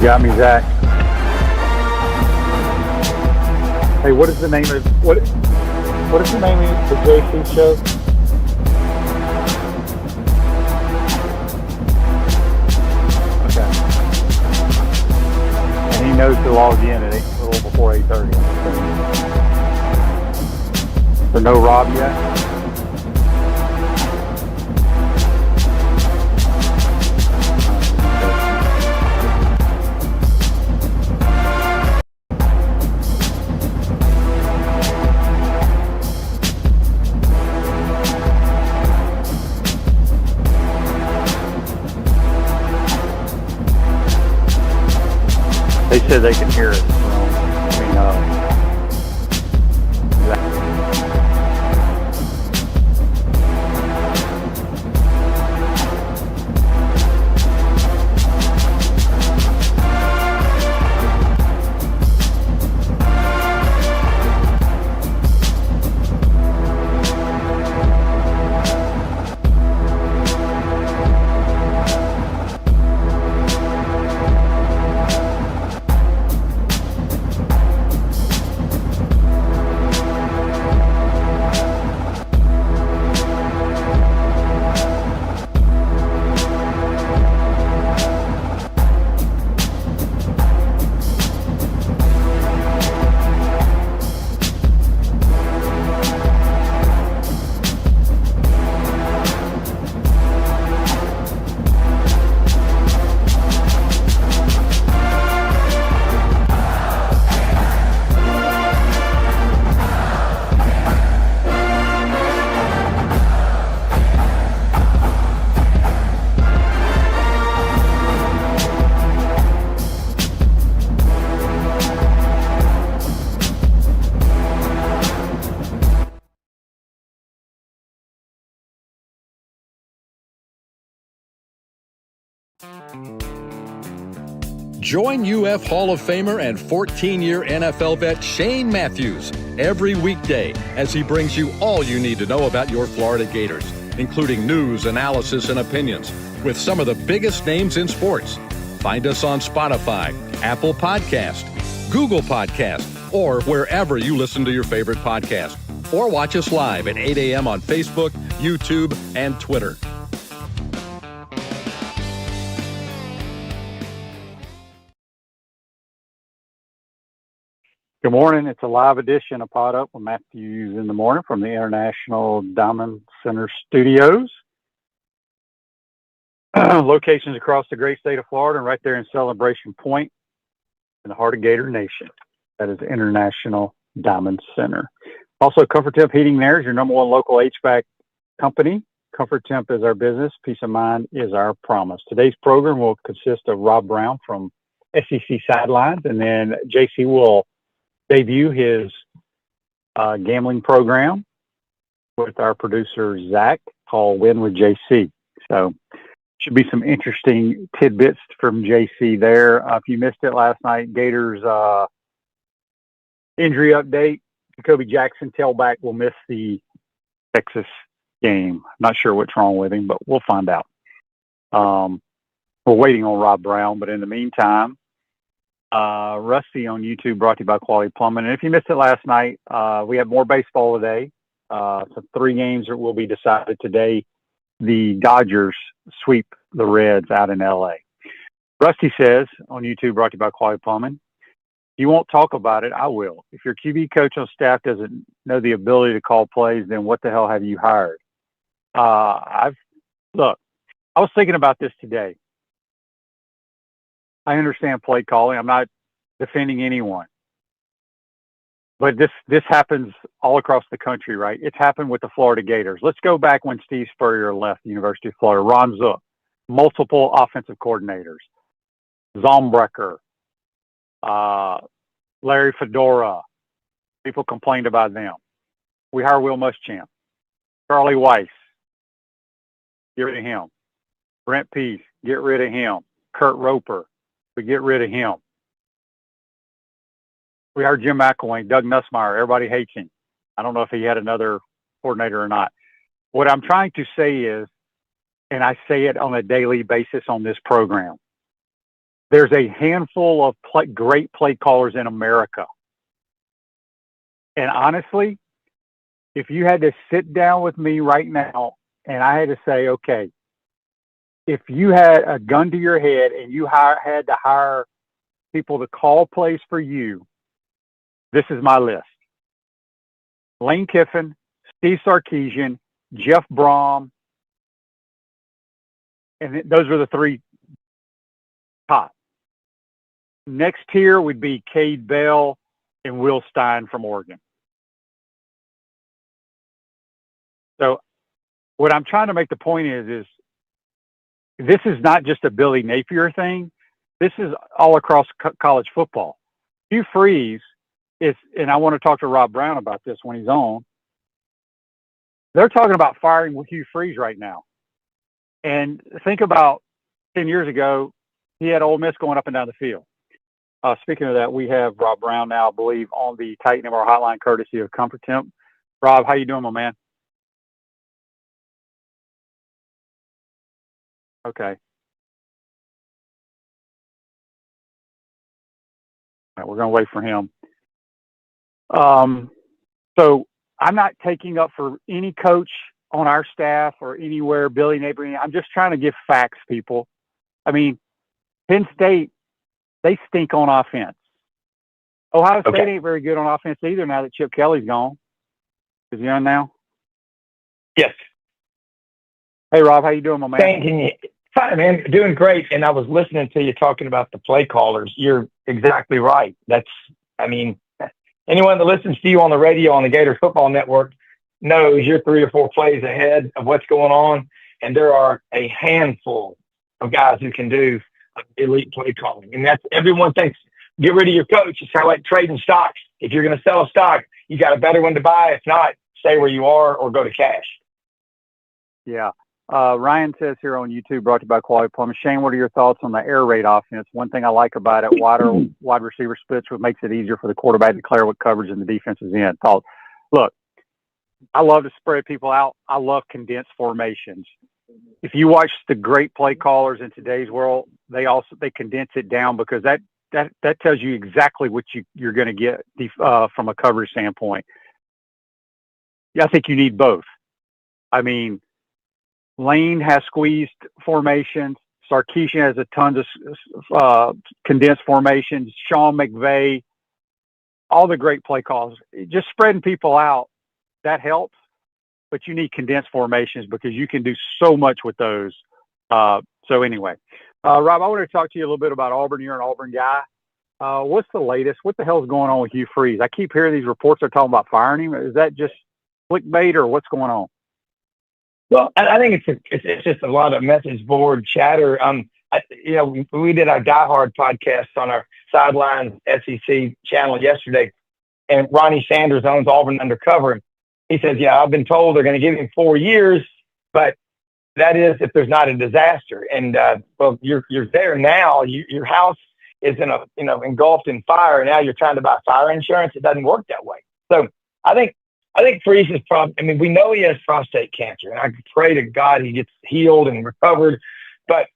got me, Zach. Hey, what is the name of what is the name of the JC show? Okay. And he knows to log in at a little before 8:30. So no Rob yet? They said they can hear it. Join UF Hall of Famer and 14-year NFL vet Shane Matthews every weekday as he brings you all you need to know about your Florida Gators, including news, analysis, and opinions with some of the biggest names in sports. Find us on Spotify, Apple Podcast, Google Podcast, or wherever you listen to your favorite podcast. Or watch us live at 8 a.m. on Facebook, YouTube, and Twitter. Good morning. It's a live edition of PodUp with Matthews in the morning from the International Diamond Center Studios. Locations across the great state of Florida and right there in Celebration Point in the heart of Gator Nation. That is International Diamond Center. Also, Comfort Temp Heating there is your number one local HVAC company. Comfort Temp is our business. Peace of mind is our promise. Today's program will consist of Rob Browne from SEC Sidelines, and then JC will debut his gambling program with our producer, Zach, called Win with JC. So should be some interesting tidbits from JC there. If you missed it last night, Gators injury update. Jacoby Jackson, tailback, will miss the Texas game. Not sure what's wrong with him, but we'll find out. We're waiting on Rob Browne, but in the meantime, Rusty on YouTube, brought to you by Quality Plumbing. And if you missed it last night, we have more baseball today. So 3 games that will be decided today. The Dodgers sweep the Reds out in LA. Rusty says on YouTube, brought to you by Quality Plumbing, you won't talk about it, I will. If your QB coach on staff doesn't know the ability to call plays, then what the hell have you hired? Look, I was thinking about this today. I understand play calling. I'm not defending anyone. But this happens all across the country, right? It's happened with the Florida Gators. Let's go back when Steve Spurrier left the University of Florida. Ron Zook, multiple offensive coordinators. Zombrecker, Larry Fedora. People complained about them. We hire Will Muschamp. Charlie Weiss. Get rid of him. Brent Pease. Get rid of him. Kurt Roper. We get rid of him. We hired Jim McElwain, Doug Nussmeier. Everybody hates him. I don't know if he had another coordinator or not. What I'm trying to say is, and I say it on a daily basis on this program, there's a handful of great play callers in America. And honestly, if you had to sit down with me right now and I had to say, okay, if you had a gun to your head and you had to hire people to call plays for you, this is my list. Lane Kiffin, Steve Sarkisian, Jeff Brom, and those are the three top. Next tier would be Cade Bell and Will Stein from Oregon. So what I'm trying to make the point is this is not just a Billy Napier thing. This is all across college football. Hugh Freeze is, and I want to talk to Rob Browne about this when he's on. They're talking about firing Hugh Freeze right now. And think about 10 years ago, he had Ole Miss going up and down the field. Speaking of that, we have Rob Browne now, I believe, on the Titan MR hotline, courtesy of Comfort Temp. Rob, how you doing, my man? Okay. All right, we're going to wait for him. So I'm not taking up for any coach on our staff or anywhere, Billy Napier. I'm just trying to give facts, people. I mean, Penn State, they stink on offense. Ohio State ain't very good on offense either now that Chip Kelly's gone. Is he on now? Yes. Hey, Rob, how you doing, my man? Fine, man. Doing great. And I was listening to you talking about the play callers. You're exactly right. Anyone that listens to you on the radio on the Gator Football Network knows you're 3 or 4 plays ahead of what's going on. And there are a handful of guys who can do elite play calling. And that's, everyone thinks, get rid of your coach. It's kind of like trading stocks. If you're going to sell a stock, you got a better one to buy. If not, stay where you are or go to cash. Yeah. Ryan says here on YouTube, brought to you by Quality Plumbing. Shane, what are your thoughts on the air raid offense? One thing I like about it, wide receiver splits, what makes it easier for the quarterback to declare what coverage and the defense is in. Look, I love to spread people out. I love condensed formations. If you watch the great play callers in today's world, they condense it down because that tells you exactly what you're going to get from a coverage standpoint. Yeah, I think you need both. I mean, Lane has squeezed formations. Sarkisian has a ton of condensed formations. Sean McVay, all the great play calls. Just spreading people out, that helps. But you need condensed formations because you can do so much with those. So anyway, Rob, I wanted to talk to you a little bit about Auburn. You're an Auburn guy. What's the latest? What the hell's going on with Hugh Freeze? I keep hearing these reports they're talking about firing him. Is that just clickbait or what's going on? Well, I think it's just a lot of message board chatter. We did our Die Hard podcast on our Sidelines SEC channel yesterday, and Ronnie Sanders owns Auburn Undercover. He says, "Yeah, I've been told they're going to give him 4 years, but that is if there's not a disaster." And well, you're there now. Your house is engulfed in fire. Now you're trying to buy fire insurance. It doesn't work that way. So I think Freeze is probably, we know he has prostate cancer, and I pray to God he gets healed and recovered, but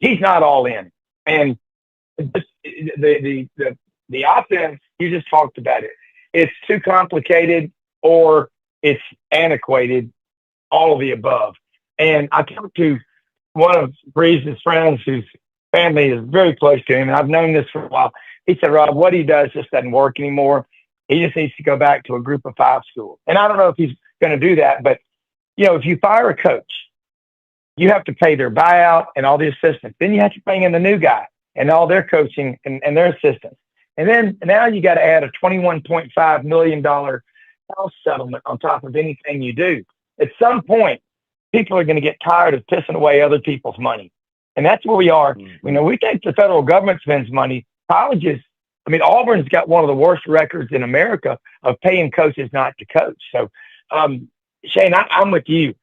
he's not all in. And the offense, you just talked about it. It's too complicated or it's antiquated, all of the above. And I talked to one of Freeze's friends whose family is very close to him, and I've known this for a while. He said, "Rob, what he does just doesn't work anymore. He just needs to go back to a group of 5 school." And I don't know if he's going to do that, but, if you fire a coach, you have to pay their buyout and all the assistants. Then you have to bring in the new guy and all their coaching and their assistants. And then now you got to add a $21.5 million house settlement on top of anything you do. At some point, people are going to get tired of pissing away other people's money. And that's where we are. Mm-hmm. We think the federal government spends money. Colleges, Auburn's got one of the worst records in America of paying coaches not to coach. So, Shane, I'm with you.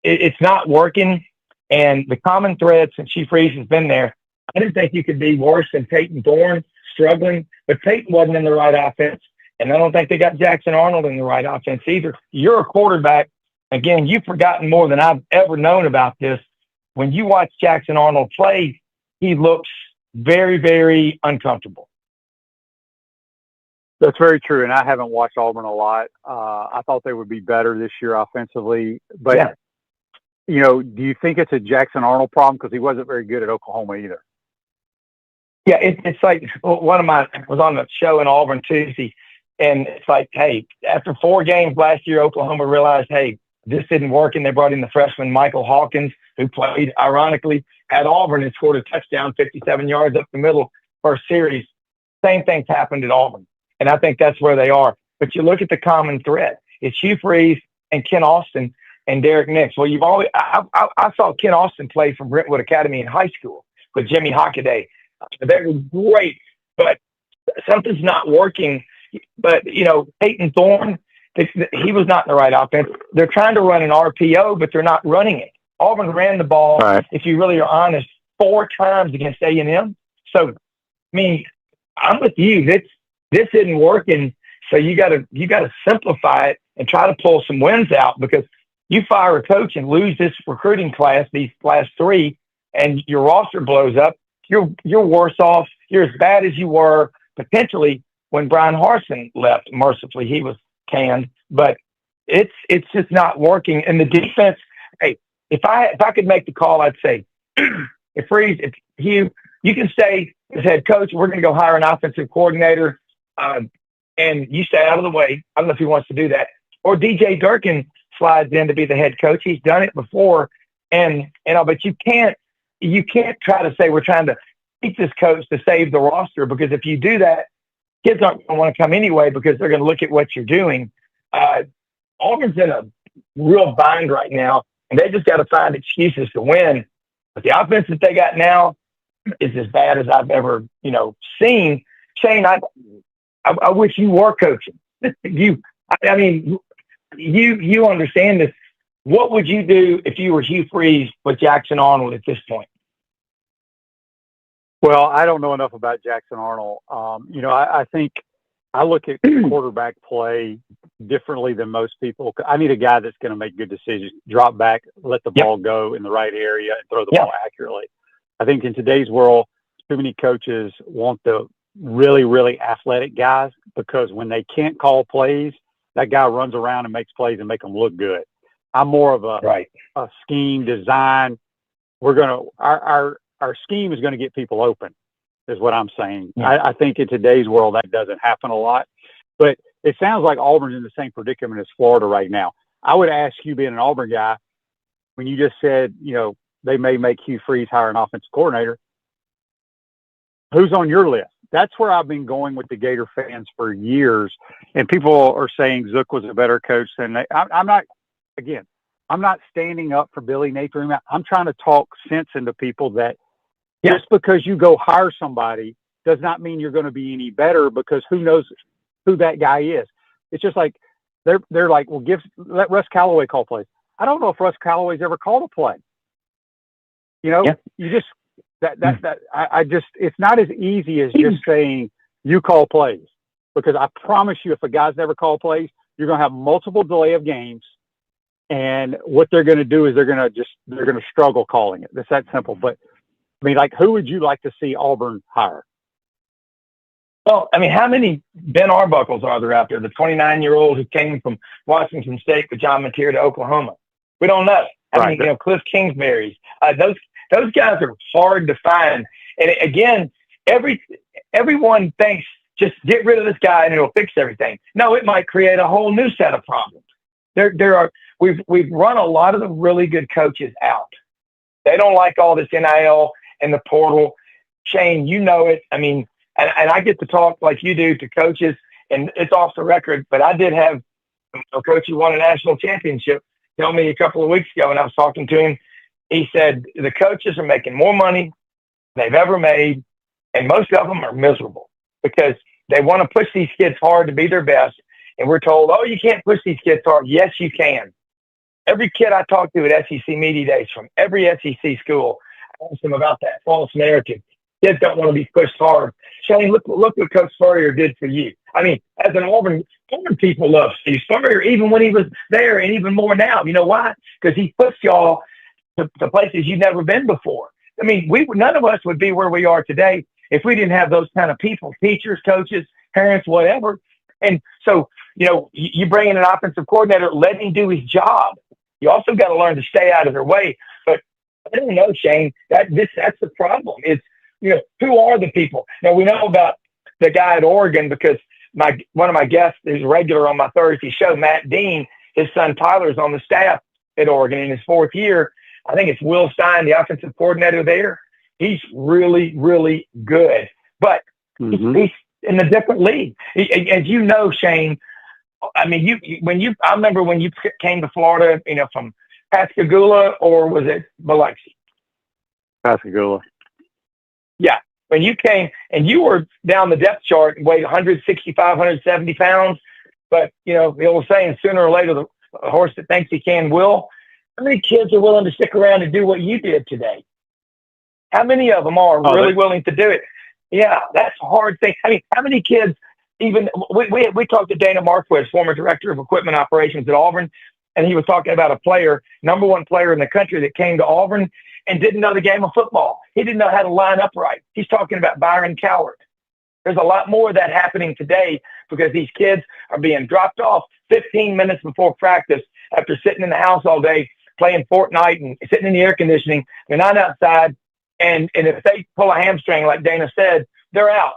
It's not working. And the common thread since Chief Freeze has been there, I didn't think you could be worse than Peyton Thorne struggling, but Peyton wasn't in the right offense. And I don't think they got Jackson Arnold in the right offense either. You're a quarterback. Again, you've forgotten more than I've ever known about this. When you watch Jackson Arnold play, he looks very, very uncomfortable. That's very true, and I haven't watched Auburn a lot. I thought they would be better this year offensively, but Yeah. Do you think it's a Jackson Arnold problem because he wasn't very good at Oklahoma either? Yeah, it's like I was on the show in Auburn Tuesday, and it's like, hey, after 4 games last year, Oklahoma realized, hey, this didn't work, and they brought in the freshman Michael Hawkins, who played, ironically, at Auburn and scored a touchdown 57 yards up the middle first series. Same thing's happened at Auburn, and I think that's where they are. But you look at the common thread. It's Hugh Freeze and Ken Austin and Derek Nix. Well, I saw Ken Austin play from Brentwood Academy in high school with Jimmy Hockaday. They were great, but something's not working. But, Peyton Thorne, he was not in the right offense. They're trying to run an RPO, but they're not running it. Auburn ran the ball, right, if you really are honest, 4 times against A&M. So, I'm with you. This isn't working. So you got to simplify it and try to pull some wins out, because you fire a coach and lose this recruiting class, these last 3, and your roster blows up. You're worse off. You're as bad as you were potentially when Brian Harsin left. Mercifully, he was canned, but it's just not working. And the defense, hey, if I could make the call, I'd say, if Hugh, you can stay as head coach. We're going to go hire an offensive coordinator, and you stay out of the way. I don't know if he wants to do that. Or DJ Durkin slides in to be the head coach. He's done it before, but you can't try to say we're trying to keep this coach to save the roster, because if you do that, kids aren't going to want to come anyway because they're going to look at what you're doing. Auburn's in a real bind right now, and they just got to find excuses to win. But the offense that they got now is as bad as I've ever, seen. Shane, I wish you were coaching. You understand this. What would you do if you were Hugh Freeze with Jackson Arnold at this point? Well, I don't know enough about Jackson Arnold. I think I look at quarterback play differently than most people. I need a guy that's going to make good decisions, drop back, let the ball go in the right area, and throw the ball accurately. I think in today's world, too many coaches want the really, really athletic guys, because when they can't call plays, that guy runs around and makes plays and make them look good. I'm more of a scheme design. Our scheme is going to get people open, is what I'm saying. Yeah. I think in today's world that doesn't happen a lot, but it sounds like Auburn's in the same predicament as Florida right now. I would ask you, being an Auburn guy, when you just said, they may make Hugh Freeze hire an offensive coordinator, who's on your list? That's where I've been going with the Gator fans for years. And people are saying Zook was a better coach than they. I'm not standing up for Billy Napier. I'm trying to talk sense into people that just because you go hire somebody does not mean you're going to be any better, because who knows who that guy is. It's just like they're like, well, let Russ Callaway call plays. I don't know if Russ Callaway's ever called a play. You just it's not as easy as just saying you call plays, because I promise you, if a guy's never called plays, you're going to have multiple delay of games. And what they're going to do is they're going to struggle calling it. It's that simple. But who would you like to see Auburn hire? Well, how many Ben Arbuckles are there out there? The 29-year-old who came from Washington State with John Mateer to Oklahoma. We don't know. Cliff Kingsbury's. Those guys are hard to find. And again, everyone thinks just get rid of this guy and it'll fix everything. No, it might create a whole new set of problems. We've run a lot of the really good coaches out. They don't like all this NIL and the portal. Shane, you know it. And I get to talk like you do to coaches, and it's off the record, but I did have a coach who won a national championship tell me a couple of weeks ago when I was talking to him. He said the coaches are making more money than they've ever made, and most of them are miserable because they want to push these kids hard to be their best. And we're told, oh, you can't push these kids hard. Yes, you can. Every kid I talked to at SEC Media Days from every SEC school, I asked them about that false narrative. Kids don't want to be pushed hard. Shane, look what Coach Spurrier did for you. As an Auburn people love Steve Spurrier, even when he was there, and even more now. You know why? Because he pushed y'all to places you've never been before. I mean, none of us would be where we are today if we didn't have those kind of people, teachers, coaches, parents, whatever. And so, you bring in an offensive coordinator, let him do his job. You also got to learn to stay out of their way. But I don't know, Shane, that's the problem is, who are the people? Now, we know about the guy at Oregon because one of my guests is regular on my Thursday show, Matt Dean. His son Tyler's on the staff at Oregon in his 4th year. I think it's Will Stein, the offensive coordinator there. He's really, really good. But he's in a different league. As you know, Shane, I mean, I remember when you came to Florida, from Pascagoula, or was it Biloxi? Pascagoula. Yeah. When you came and you were down the depth chart and weighed 165, 170 pounds, but, the old saying, sooner or later, the horse that thinks he can will. How many kids are willing to stick around and do what you did today? How many of them are really willing to do it? Yeah, that's a hard thing. I mean, how many kids even we talked to Dana Marquez, former director of equipment operations at Auburn, and he was talking about a player, number 1 player in the country that came to Auburn and didn't know the game of football. He didn't know how to line up right. He's talking about Byron Coward. There's a lot more of that happening today because these kids are being dropped off 15 minutes before practice after sitting in the house all day playing Fortnite and sitting in the air conditioning. They're not outside. And if they pull a hamstring, like Dana said, they're out.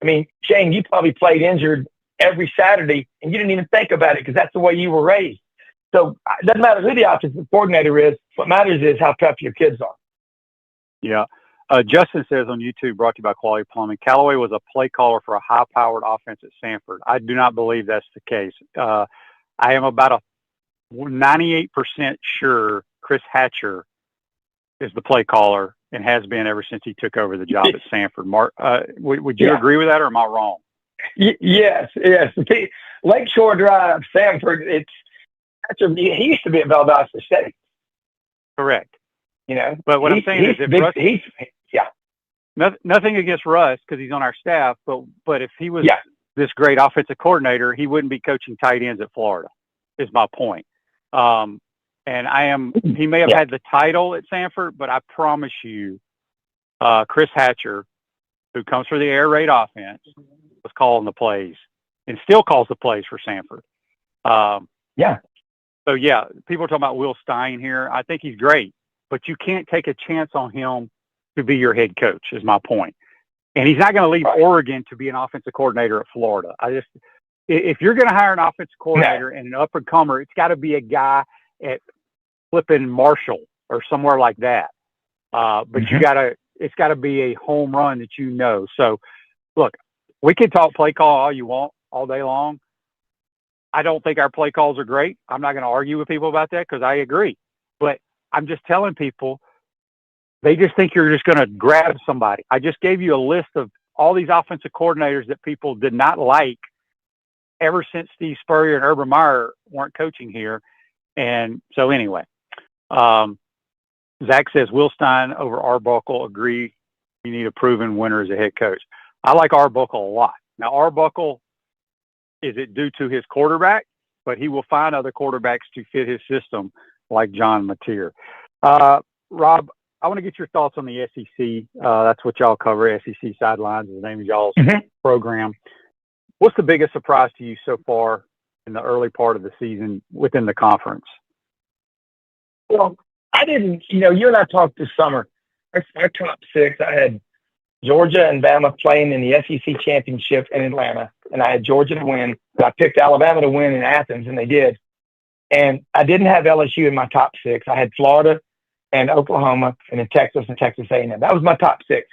I mean, Shane, you probably played injured every Saturday, and you didn't even think about it because that's the way you were raised. So it doesn't matter who the offensive coordinator is. What matters is how tough your kids are. Yeah. Justin says on YouTube, brought to you by Quality Plumbing, Callaway was a play caller for a high-powered offense at Samford. I do not believe that's the case. I am about 98% sure Chris Hatcher is the play caller and has been ever since he took over the job at Samford. Mark, would you agree with that, or am I wrong? Yes. Lakeshore Drive, Samford. He used to be at Valdosta State. Correct. But what I'm saying is, if Russ, nothing against Russ because he's on our staff, but if he was this great offensive coordinator, he wouldn't be coaching tight ends at Florida. Is my point. And he may have had the title at Samford, but I promise you, Chris Hatcher, who comes for the air raid offense, was calling the plays and still calls the plays for Samford. So people are talking about Will Stein here. I think he's great, but you can't take a chance on him to be your head coach is my point. And he's not going to leave Oregon to be an offensive coordinator at Florida. If you're going to hire an offensive coordinator and an up and comer, it's got to be a guy at flipping Marshall or somewhere like that. But it's got to be a home run that So look, we can talk play call all you want all day long. I don't think our play calls are great. I'm not going to argue with people about that because I agree. But I'm just telling people, they just think you're just going to grab somebody. I just gave you a list of all these offensive coordinators that people did not like ever since Steve Spurrier and Urban Meyer weren't coaching here. And so anyway, Zach says, Will Stein over Arbuckle, agree. You need a proven winner as a head coach. I like Arbuckle a lot. Now, Arbuckle, is it due to his quarterback? But he will find other quarterbacks to fit his system, like John Mateer. Rob, I want to get your thoughts on the SEC. That's what y'all cover. SEC Sidelines is the name of y'all's program. What's the biggest surprise to you so far in the early part of the season within the conference? Well, I didn't, you and I talked this summer. Our top 6, I had Georgia and Bama playing in the SEC championship in Atlanta, and I had Georgia to win. But I picked Alabama to win in Athens, and they did. And I didn't have LSU in my top 6. I had Florida and Oklahoma, and then Texas and Texas A&M. That was my top 6.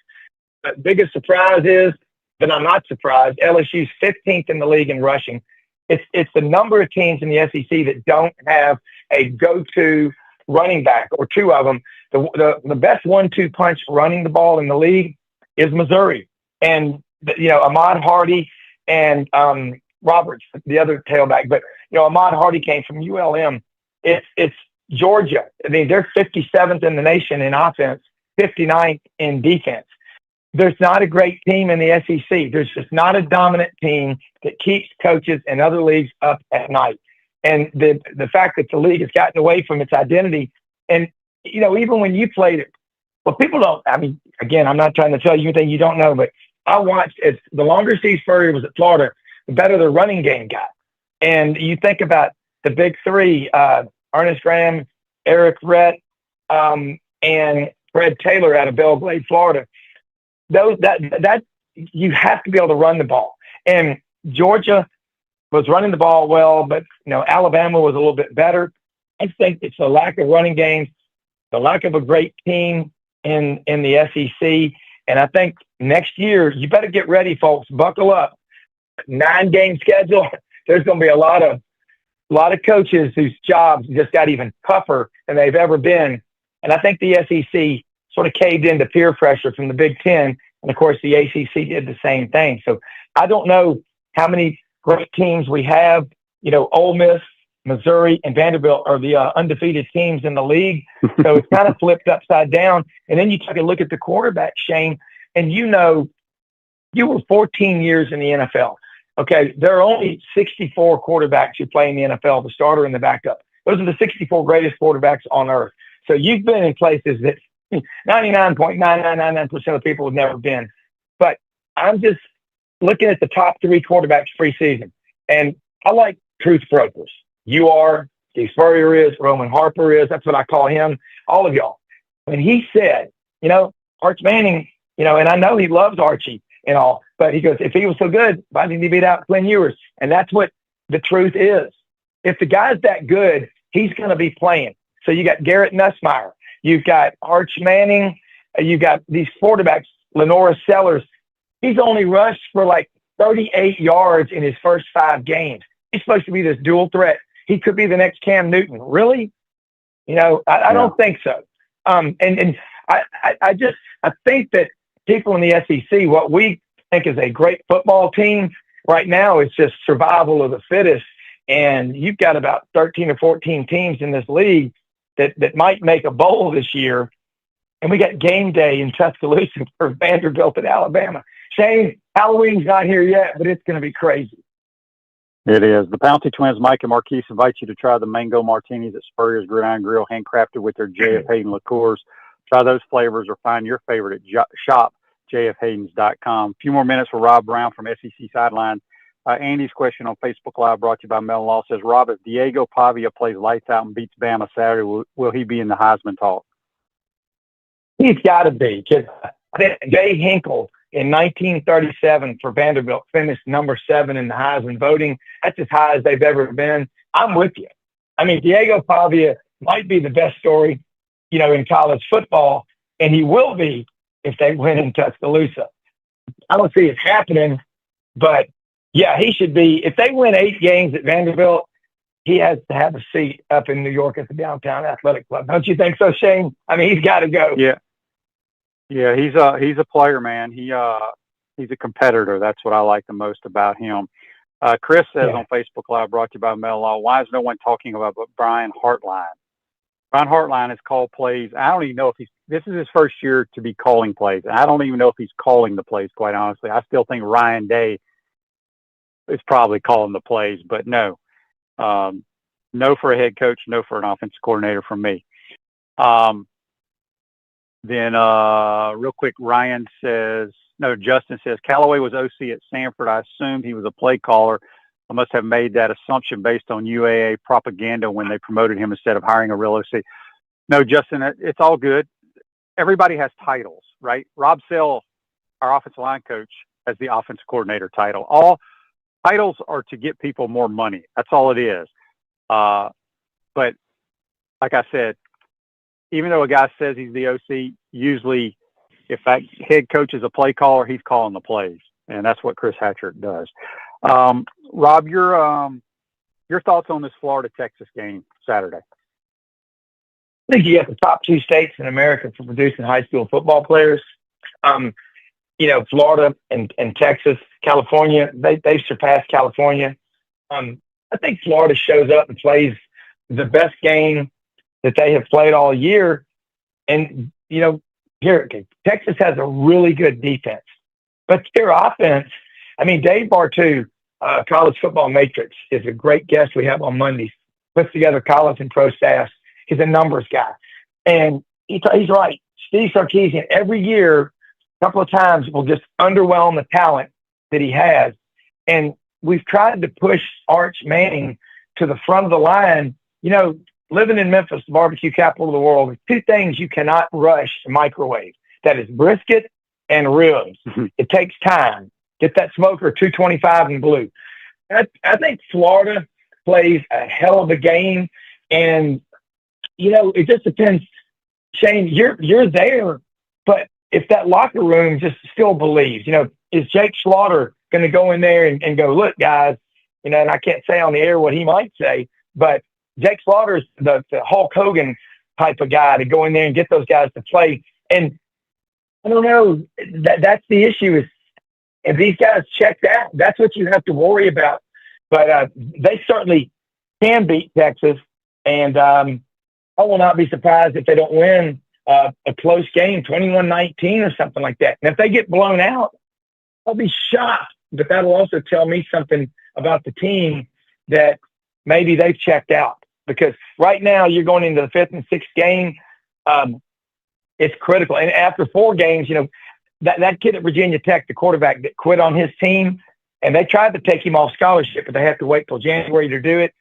But biggest surprise is, but I'm not surprised, LSU's 15th in the league in rushing. It's the number of teams in the SEC that don't have a go-to running back, or 2 of them. The best 1-2 punch running the ball in the league is Missouri. And, Ahmad Hardy and Roberts, the other tailback. But, Ahmad Hardy came from ULM. It's Georgia. I mean, they're 57th in the nation in offense, 59th in defense. There's not a great team in the SEC. There's just not a dominant team that keeps coaches in other leagues up at night. And the fact that the league has gotten away from its identity, and, even when you played at Well, people don't. I mean, again, I'm not trying to tell you anything you don't know, but I watched. It's the longer Steve Spurrier was at Florida, the better the running game got. And you think about the big three: Ernest Graham, Eric Rhett, and Fred Taylor out of Belgrade, Florida. That you have to be able to run the ball. And Georgia was running the ball well, but Alabama was a little bit better. I think it's the lack of running games, the lack of a great team in the SEC. And I think next year, you better get ready, folks. Buckle up. 9-game schedule. There's going to be a lot of coaches whose jobs just got even tougher than they've ever been. And I think the SEC sort of caved into peer pressure from the Big Ten. And, of course, the ACC did the same thing. So I don't know how many great teams we have. Ole Miss, Missouri, and Vanderbilt are the undefeated teams in the league. So it's kind of flipped upside down. And then you take a look at the quarterback, Shane, and you were 14 years in the NFL. Okay, there are only 64 quarterbacks who play in the NFL, the starter and the backup. Those are the 64 greatest quarterbacks on earth. So you've been in places that 99.9999% of people have never been. But I'm just looking at the top 3 quarterbacks preseason. And I like truth brokers. You are, Steve Spurrier is, Roman Harper is. That's what I call him. All of y'all. When he said, Arch Manning, and I know he loves Archie and all, but he goes, if he was so good, why didn't he beat out Quinn Ewers? And that's what the truth is. If the guy's that good, he's going to be playing. So you got Garrett Nussmeier. You've got Arch Manning. You've got these quarterbacks, Lenora Sellers. He's only rushed for like 38 yards in his first 5 games. He's supposed to be this dual threat. He could be the next Cam Newton. Really? I don't think so. And I think that people in the SEC, what we think is a great football team right now is just survival of the fittest. And you've got about 13 or 14 teams in this league that might make a bowl this year. And we got game day in Tuscaloosa for Vanderbilt and Alabama. Shane, Halloween's not here yet, but it's going to be crazy. It is. The Pouncey twins, Mike and Marquise, invite you to try the mango martinis at Spurrier's Gridiron Grill, handcrafted with their J.F. Hayden liqueurs. Try those flavors or find your favorite at shopjfhaydens.com. A few more minutes for Rob Browne from SEC Sidelines. Andy's question on Facebook Live, brought to you by Mel Law, says, Rob, if Diego Pavia plays lights out and beats Bama Saturday, will he be in the Heisman talk? He's got to be. Jay Hinkle in 1937 for Vanderbilt finished number 7 in the Heisman voting. That's as high as they've ever been. I'm with you. I mean, Diego Pavia might be the best story, in college football, and he will be if they win in Tuscaloosa. I don't see it happening, but yeah, he should be. If they win 8 games at Vanderbilt, he has to have a seat up in New York at the Downtown Athletic Club. Don't you think so, Shane? I mean, he's got to go. Yeah, he's a player, man. He's a competitor. That's what I like the most about him. Chris says on Facebook Live, brought to you by Mel Law, why is no one talking about Brian Hartline? Brian Hartline has called plays. I don't even know if this is his first year to be calling plays. I don't even know if he's calling the plays, quite honestly. I still think Ryan Day is probably calling the plays, but no. No for a head coach, no for an offensive coordinator from me. Then real quick, Justin says, Callaway was OC at Sanford. I assumed he was a play caller. I must have made that assumption based on UAA propaganda when they promoted him instead of hiring a real OC. No, Justin, it's all good. Everybody has titles, right? Rob Sell, our offensive line coach, has the offensive coordinator title. All titles are to get people more money. That's all it is. But like I said, even though a guy says he's the OC, usually if that head coach is a play caller, he's calling the plays. And that's what Chris Hatcher does. Rob, your thoughts on this Florida-Texas game Saturday? I think you got the top 2 states in America for producing high school football players. Florida and Texas, California, they've surpassed California. I think Florida shows up and plays the best game that they have played all year. And, Texas has a really good defense. But their offense, Dave Bartu, College Football Matrix, is a great guest we have on Mondays. Puts together college and pro staffs. He's a numbers guy. And he's right. Steve Sarkisian every year, a couple of times, will just underwhelm the talent that he has. And we've tried to push Arch Manning to the front of the line. You know, living in Memphis, the barbecue capital of the world, there's two things you cannot rush a microwave. That is brisket and ribs. It takes time. Get that smoker 225 in blue. I think Florida plays a hell of a game. And, you know, it just depends. Shane, you're there, but if that locker room just still believes, you know, is Jake Slaughter going to go in there and go, look, guys, you know, and I can't say on the air what he might say, but Jake Slaughter's the Hulk Hogan type of guy to go in there and get those guys to play. And I don't know, that's the issue is if these guys checked out, that's what you have to worry about. But they certainly can beat Texas. And I will not be surprised if they don't win a close game, 21-19 or something like that. And if they get blown out, I'll be shocked. But that'll also tell me something about the team that maybe they've checked out. Because right now you're going into the fifth and sixth game. It's critical. And after 4 games, you know, that kid at Virginia Tech, the quarterback that quit on his team, and they tried to take him off scholarship, but they have to wait till January to do it.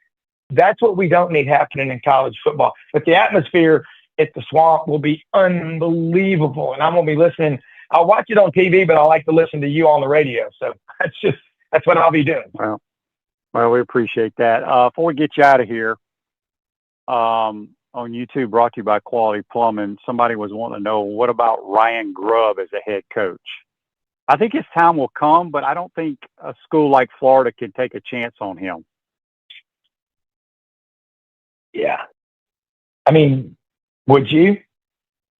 That's what we don't need happening in college football. But the atmosphere at the Swamp will be unbelievable. And I'm going to be listening. I'll watch it on TV, but I like to listen to you on the radio. So that's what I'll be doing. Well, we appreciate that. Before we get you out of here, on YouTube, brought to you by Quality Plumbing, somebody was wanting to know, what about Ryan Grubb as a head coach? I think his time will come, but I don't think a school like Florida can take a chance on him. Yeah. I mean, would you?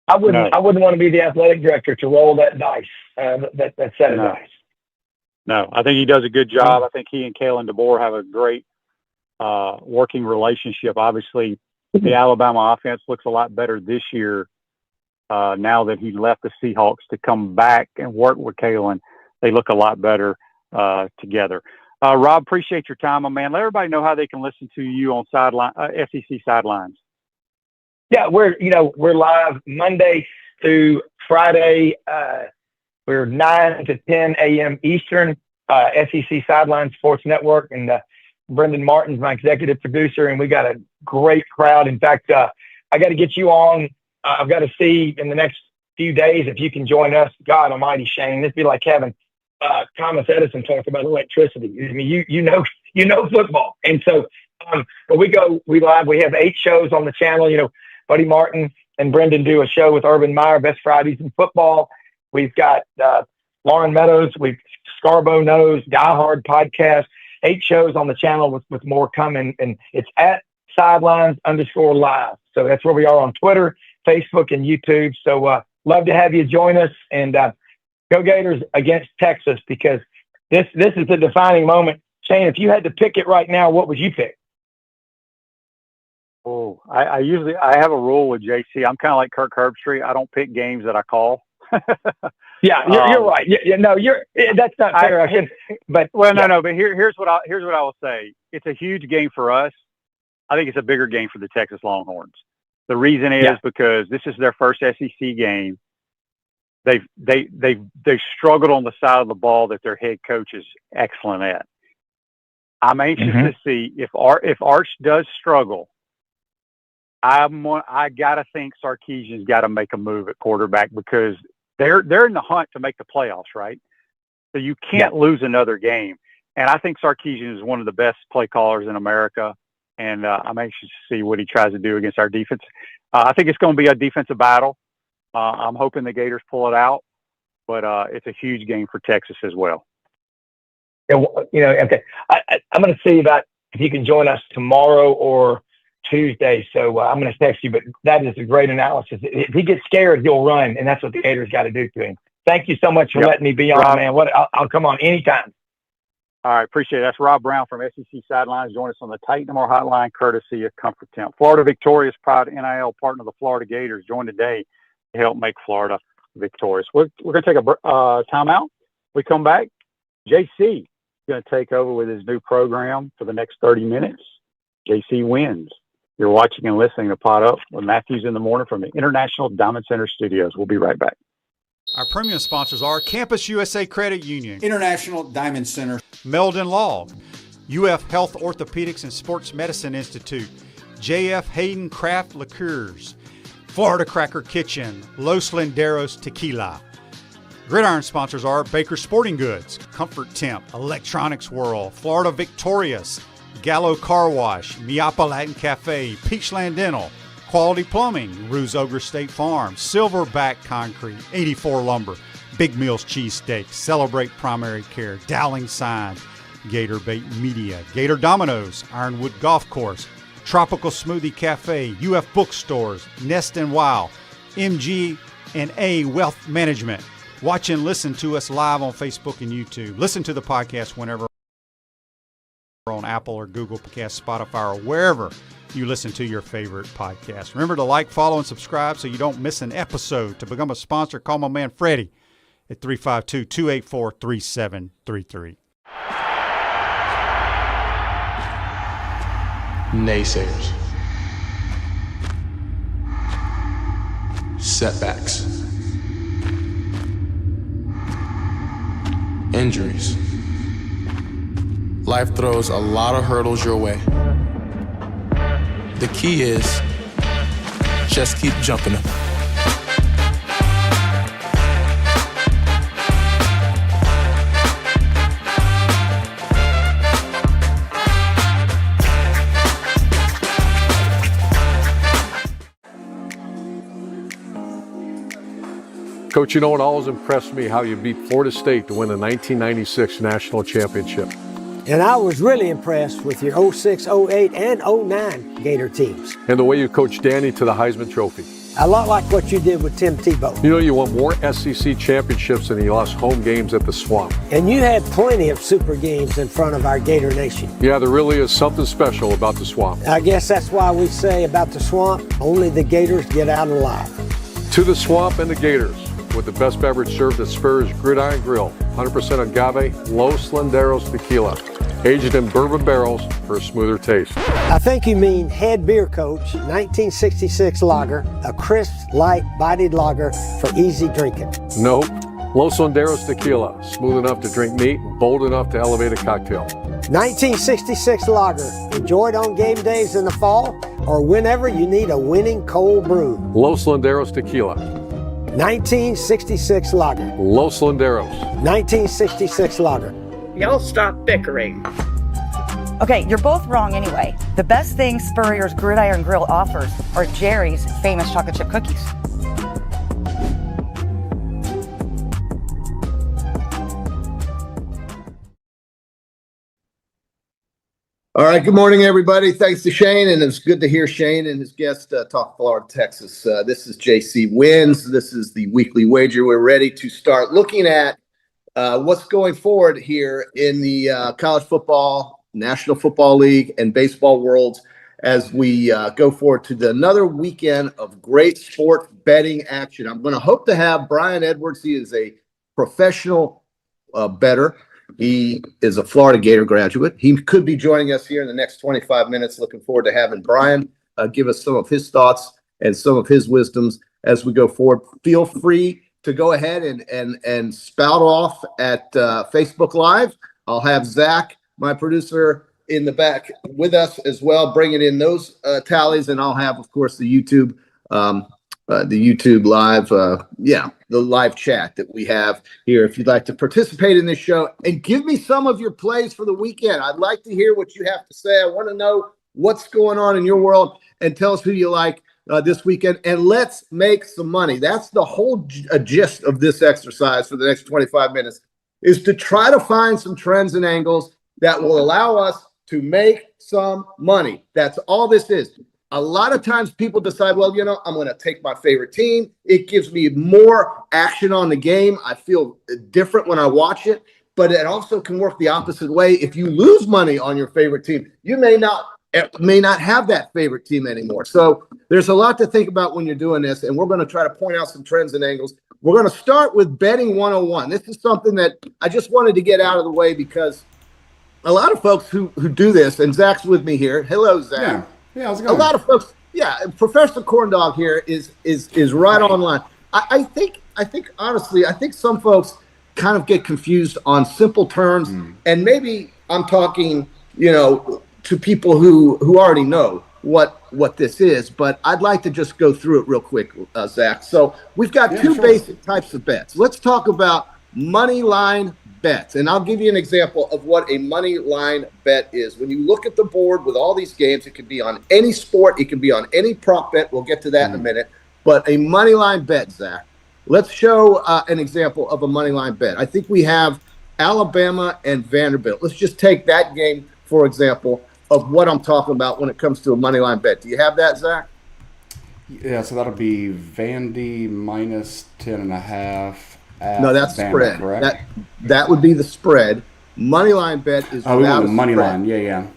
I wouldn't. No. I wouldn't want to be the athletic director to roll that dice. That set of dice. No, I think he does a good job. I think he and Kalen DeBoer have a great working relationship. Obviously, the Alabama offense looks a lot better this year now that he left the Seahawks to come back and work with Kalen. They look a lot better together. Rob, appreciate your time, my man. Let everybody know how they can listen to you on SEC Sidelines. Yeah, we're live Monday through Friday. We're 9 to 10 a.m. Eastern, SEC Sidelines Sports Network, and Brendan Martin's my executive producer, and we got a great crowd. In fact, I got to get you on. I've got to see in the next few days if you can join us. God Almighty, Shane, it'd be like having Thomas Edison talk about electricity. I mean, you know football, and so but we live. We have 8 shows on the channel. You know, Buddy Martin and Brendan do a show with Urban Meyer, Best Fridays in Football. We've got Lauren Meadows. We've Scarbo Knows, Die Hard podcast. 8 shows on the channel with more coming, and it's at Sidelines_live. So that's where we are on Twitter, Facebook, and YouTube. So love to have you join us, and go Gators against Texas, because this is the defining moment. Shane, if you had to pick it right now, what would you pick? Oh, I have a rule with JC. I'm kind of like Kirk Herbstreit. I don't pick games that I call. Yeah, you're right. That's not fair. But here's what I will say. It's a huge game for us. I think it's a bigger game for the Texas Longhorns. The reason is because this is their first SEC game. They've struggled on the side of the ball that their head coach is excellent at. I'm anxious to see if Arch does struggle. I gotta think Sarkisian's got to make a move at quarterback, because they're in the hunt to make the playoffs, right? So you can't lose another game. And I think Sarkisian is one of the best play callers in America. And I'm anxious to see what he tries to do against our defense. I think it's going to be a defensive battle. I'm hoping the Gators pull it out, but it's a huge game for Texas as well. Yeah, okay. I'm going to see about if you can join us tomorrow or Tuesday. So I'm going to text you, but that is a great analysis. If he gets scared, he'll run, and that's what the Gators got to do to him. Thank you so much for letting me be on, man. I'll come on anytime. All right, appreciate it. That's Rob Browne from SEC Sidelines. Join us on the Titan More Hotline, courtesy of Comfort Temp. Florida victorious, proud NIL partner of the Florida Gators. Join today to help make Florida victorious. We're going to take a timeout. We come back. JC is going to take over with his new program for the next 30 minutes. JC wins. You're watching and listening to PodUp with Matthews in the Morning from the International Diamond Center Studios. We'll be right back. Our premium sponsors are Campus USA Credit Union, International Diamond Center, Meldon Law, UF Health Orthopedics and Sports Medicine Institute, JF Hayden Craft Liqueurs, Florida Cracker Kitchen, Los Linderos Tequila. Gridiron sponsors are Baker Sporting Goods, Comfort Temp, Electronics World, Florida Victorious, Gallo Car Wash, Miapa Latin Cafe, Peachland Dental, Quality Plumbing, Ruse Ogre State Farm, Silverback Concrete, 84 Lumber, Big Mills Cheesesteak, Celebrate Primary Care, Dowling Signs, Gator Bait Media, Gator Dominoes, Ironwood Golf Course, Tropical Smoothie Cafe, UF Bookstores, Nest and Wow, MG&A Wealth Management. Watch and listen to us live on Facebook and YouTube. Listen to the podcast whenever on Apple or Google Podcasts, Spotify, or wherever you listen to your favorite podcast. Remember to like, follow, and subscribe so you don't miss an episode. To become a sponsor, call my man Freddie at 352-284-3733. Naysayers, setbacks, injuries. Life throws a lot of hurdles your way. The key is just keep jumping them. Coach, you know, it always impressed me how you beat Florida State to win the 1996 National Championship. And I was really impressed with your 06, 08, and 09 Gator teams. And the way you coached Danny to the Heisman Trophy. A lot like what you did with Tim Tebow. You know, you won more SEC championships than you lost home games at the Swamp. And you had plenty of super games in front of our Gator Nation. Yeah, there really is something special about the Swamp. I guess that's why we say about the Swamp, only the Gators get out alive. To the Swamp and the Gators, with the best beverage served at Spur's Gridiron Grill, 100% agave Los Linderos Tequila, aged in bourbon barrels for a smoother taste. I think you mean head beer coach, 1966 lager, a crisp, light, bodied lager for easy drinking. Nope. Los Linderos Tequila, smooth enough to drink neat and bold enough to elevate a cocktail. 1966 lager, enjoyed on game days in the fall or whenever you need a winning cold brew. Los Linderos Tequila. 1966 lager. Los Linderos. 1966 lager. Y'all stop bickering. Okay, you're both wrong anyway. The best thing Spurrier's Gridiron Grill offers are Jerry's famous chocolate chip cookies. All right, good morning, everybody. Thanks to Shane, and it's good to hear Shane and his guest talk Florida, Texas. This is JC Wins. This is the weekly wager. We're ready to start looking at what's going forward here in the college football, National Football League, and baseball worlds as we go forward to another weekend of great sport betting action. I'm going to hope to have Brian Edwards. He is a professional bettor. He is a Florida Gator graduate. He could be joining us here in the next 25 minutes. Looking forward to having Brian give us some of his thoughts and some of his wisdoms as we go forward. Feel free to go ahead and spout off at Facebook Live. I'll have Zach, my producer, in the back with us as well, bringing in those tallies, and I'll have, of course, the YouTube live, the live chat that we have here. If you'd like to participate in this show and give me some of your plays for the weekend, I'd like to hear what you have to say. I want to know what's going on in your world, and tell us who you like this weekend, and let's make some money. That's the whole gist of this exercise for the next 25 minutes, is to try to find some trends and angles that will allow us to make some money. That's all this is. A lot of times people decide, well, I'm going to take my favorite team. It gives me more action on the game. I feel different when I watch it, but it also can work the opposite way. If you lose money on your favorite team, you may not have that favorite team anymore. So there's a lot to think about when you're doing this, and we're going to try to point out some trends and angles. We're going to start with betting 101. This is something that I just wanted to get out of the way because a lot of folks who do this, and Zach's with me here. Hello, Zach. Yeah, how's it A going? lot of folks, yeah, Professor Corndog here is right on line. I think honestly, I think some folks kind of get confused on simple terms, and maybe I'm talking, to people who already know what this is, but I'd like to just go through it real quick, Zach. So we've got two basic types of bets. Let's talk about money line bets, and I'll give you an example of what a money line bet is. When you look at the board with all these games, it can be on any sport, it can be on any prop bet. We'll get to that in a minute. But a money line bet, Zach. Let's show an example of a money line bet. I think we have Alabama and Vanderbilt. Let's just take that game, for example, of what I'm talking about when it comes to a money line bet. Do you have that, Zach? Yeah, so that'll be Vandy minus 10.5. No, that's Bama, spread. Correct? That would be the spread. Money line bet is without a money spread. line. Yeah.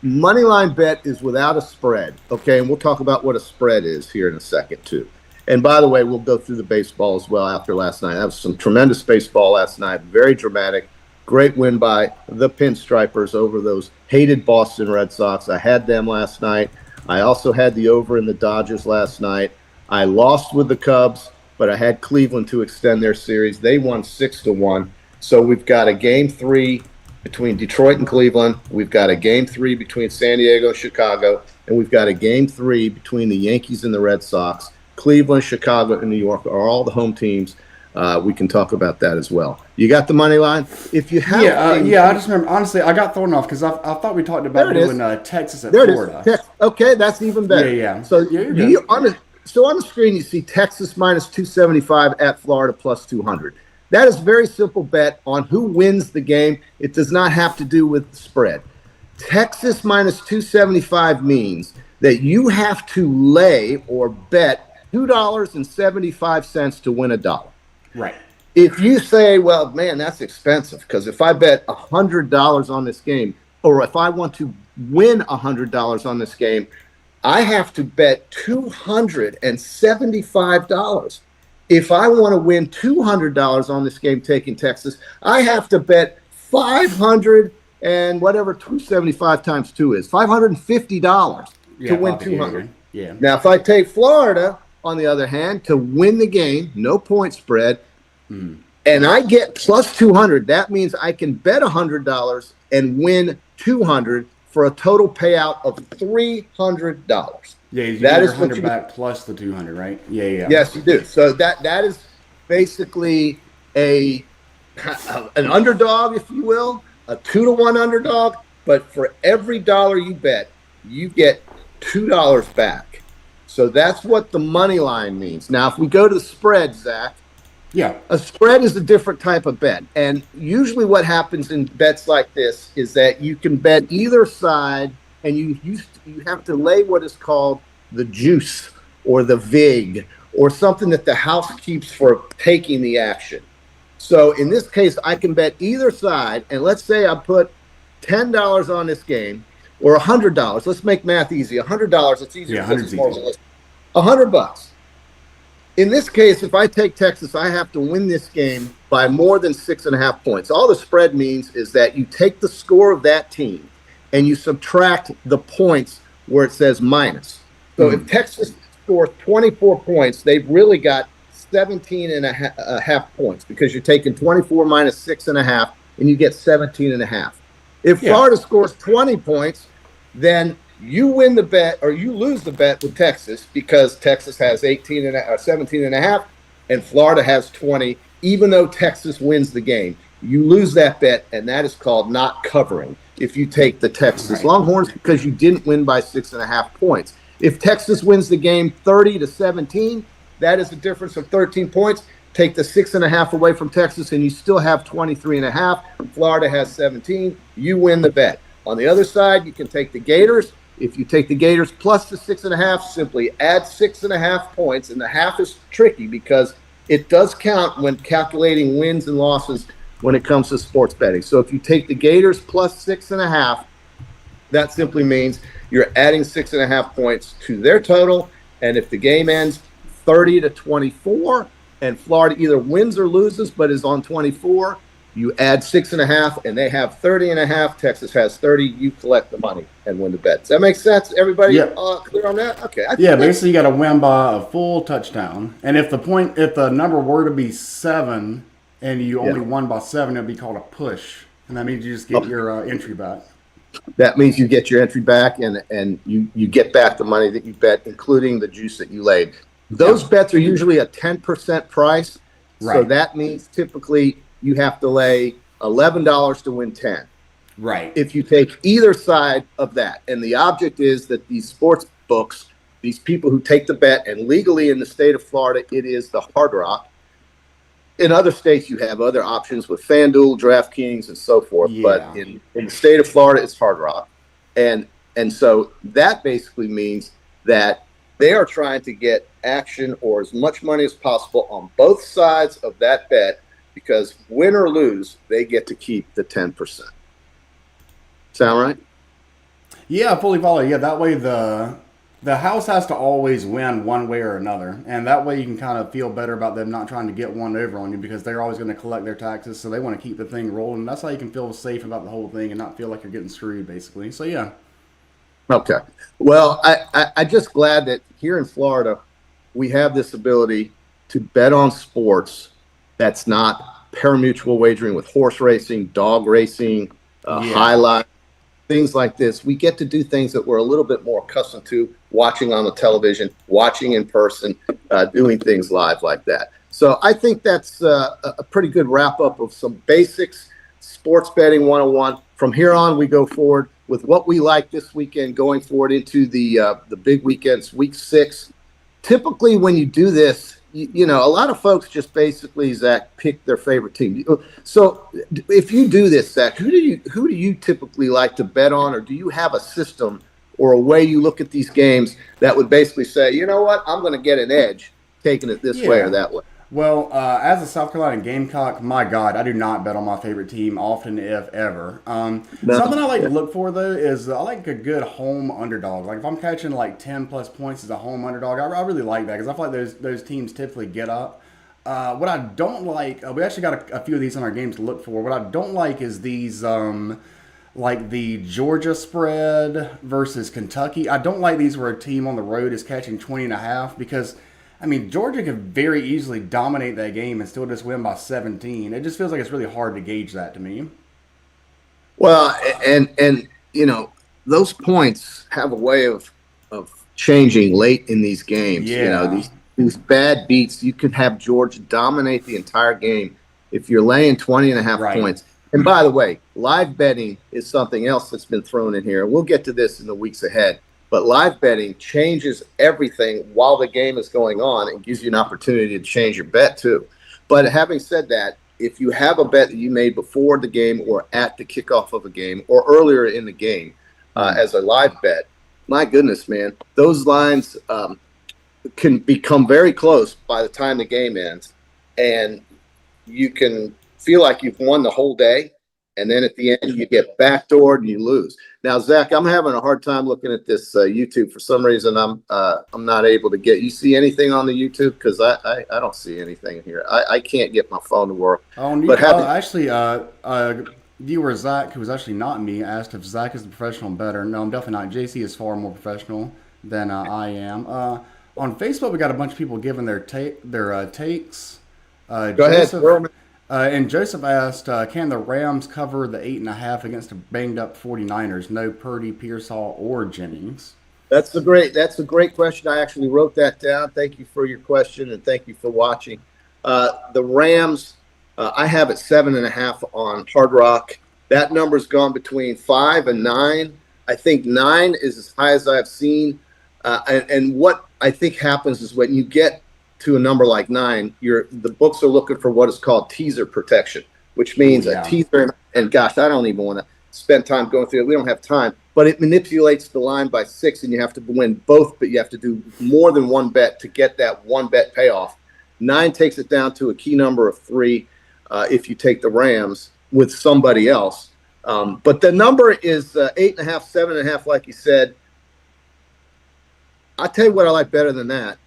Money line bet is without a spread. Okay, and we'll talk about what a spread is here in a second too. And by the way, we'll go through the baseball as well after last night. That was some tremendous baseball last night. Very dramatic. Great win by the Pinstripers over those hated Boston Red Sox. I had them last night. I also had the over in the Dodgers last night. I lost with the Cubs, but I had Cleveland to extend their series. They won 6-1. So we've got a game 3 between Detroit and Cleveland. We've got a game 3 between San Diego and Chicago. And we've got a game 3 between the Yankees and the Red Sox. Cleveland, Chicago, and New York are all the home teams. We can talk about that as well. You got the money line? If you have, I just remember. Honestly, I got thrown off because I thought we talked about doing Texas at Florida. Okay, that's even better. Yeah. So on the screen you see Texas minus 275 at Florida plus 200. That is a very simple bet on who wins the game. It does not have to do with the spread. Texas minus 275 means that you have to lay or bet $2.75 to win $1. Right. If you say, well, man, that's expensive, because if I bet $100 on this game, or if I want to win $100 on this game, I have to bet $275. If I want to win $200 on this game taking Texas, I have to bet $500 and whatever 275 times 2 is, $550 to win $200. Yeah. Now, if I take Florida, on the other hand, to win the game, no point spread, and I get plus 200, that means I can bet $100 and win 200 for a total payout of $300. Yeah, you that get is 100 back plus the 200, right? Yeah. Yes, you do. So that is basically an underdog, if you will, a 2-to-1 underdog. But for every dollar you bet, you get $2 back. So that's what the money line means. Now, if we go to the spread, Zach, a spread is a different type of bet. And usually what happens in bets like this is that you can bet either side, and you have to lay what is called the juice or the vig, or something that the house keeps for taking the action. So in this case, I can bet either side, and let's say I put $10 on this game, or $100. Let's make math easy. $100. It's easier. Yeah, $100. $100. In this case, if I take Texas, I have to win this game by more than 6.5 points. All the spread means is that you take the score of that team and you subtract the points where it says minus. So if Texas scores 24 points, they've really got 17.5 points, because you're taking 24 minus 6.5 and you get 17.5. If Florida scores 20 points, then you win the bet or you lose the bet with Texas, because Texas has 17.5 and Florida has 20. Even though Texas wins the game, you lose that bet, and that is called not covering if you take the Texas Longhorns, because you didn't win by 6.5 points. If Texas wins the game 30-17, that is a difference of 13 points. Take the 6.5 away from Texas, and you still have 23.5. Florida has 17. You win the bet. On the other side, you can take the Gators. If you take the Gators plus the 6.5, simply add 6.5 points, and the half is tricky because it does count when calculating wins and losses when it comes to sports betting. So if you take the Gators plus 6.5, that simply means you're adding 6.5 points to their total. And if the game ends 30-24 and Florida either wins or loses but is on 24, You add 6.5, and they have 30.5. Texas has 30. You collect the money and win the bet. Does that make sense? Everybody clear on that? Okay. Basically, you got to win by a full touchdown, and if the number were to be 7, and you only won by 7, it'd be called a push, and that means you just get your entry back. That means you get your entry back, and you get back the money that you bet, including the juice that you laid. Those bets are usually a 10% price, so that means typically you have to lay $11 to win 10. Right. If you take either side of that, and the object is that these sports books, these people who take the bet, and legally in the state of Florida, it is the Hard Rock. In other states, you have other options with FanDuel, DraftKings, and so forth. Yeah. But in the state of Florida, it's Hard Rock. And so that basically means that they are trying to get action or as much money as possible on both sides of that bet, because win or lose, they get to keep the 10%. Sound right? Yeah, I fully follow. Yeah, that way the house has to always win one way or another. And that way you can kind of feel better about them not trying to get one over on you, because they're always going to collect their taxes, so they want to keep the thing rolling. That's how you can feel safe about the whole thing and not feel like you're getting screwed, basically. So, yeah. Okay. Well, I'm just glad that here in Florida, we have this ability to bet on sports that's not pari-mutuel wagering with horse racing, dog racing, highlight, things like this. We get to do things that we're a little bit more accustomed to, watching on the television, watching in person, doing things live like that. So I think that's a pretty good wrap-up of some basics, sports betting 101. From here on, we go forward with what we like this weekend, going forward into the big weekends, week 6. Typically, when you do this, you know, a lot of folks just basically, Zach, pick their favorite team. So if you do this, Zach, who do you typically like to bet on, or do you have a system or a way you look at these games that would basically say, you know what, I'm going to get an edge taking it this way or that way? Well, as a South Carolina Gamecock, my God, I do not bet on my favorite team often, if ever. Something I like to look for, though, is I like a good home underdog. Like, if I'm catching, like, 10-plus points as a home underdog, I really like that, because I feel like those teams typically get up. What I don't like, we actually got a few of these in our games to look for. What I don't like is these, like the Georgia spread versus Kentucky. I don't like these where a team on the road is catching 20.5, because I mean, Georgia could very easily dominate that game and still just win by 17. It just feels like it's really hard to gauge that to me. Well, and you know, those points have a way of changing late in these games. Yeah. You know, these bad beats, you can have Georgia dominate the entire game if you're laying 20.5 points. And by the way, live betting is something else that's been thrown in here. We'll get to this in the weeks ahead. But live betting changes everything while the game is going on and gives you an opportunity to change your bet too. But having said that, if you have a bet that you made before the game or at the kickoff of a game or earlier in the game as a live bet, my goodness, man, those lines can become very close by the time the game ends. And you can feel like you've won the whole day. And then at the end, you get backdoored and you lose. Now, Zach, I'm having a hard time looking at this YouTube. For some reason, I'm not able to get. You see anything on the YouTube? Because I don't see anything here. I can't get my phone to work. Actually, viewer Zach, who was actually not me, asked if Zach is the professional bettor. No, I'm definitely not. JC is far more professional than I am. On Facebook, we got a bunch of people giving their takes. Go ahead, and Joseph asked, can the Rams cover the 8.5 against the banged-up 49ers? No Purdy, Pearsall, or Jennings. That's a great question. I actually wrote that down. Thank you for your question, and thank you for watching. The Rams, I have it 7.5 on Hard Rock. That number's gone between 5 and 9. I think 9 is as high as I've seen. And what I think happens is when you get to a number like 9, the books are looking for what is called teaser protection, which means a teaser. And gosh, I don't even want to spend time going through it. We don't have time, but it manipulates the line by 6, and you have to win both, but you have to do more than one bet to get that one bet payoff. 9 takes it down to a key number of 3 if you take the Rams with somebody else. But the number is 8.5, 7.5, like you said. I'll tell you what I like better than that.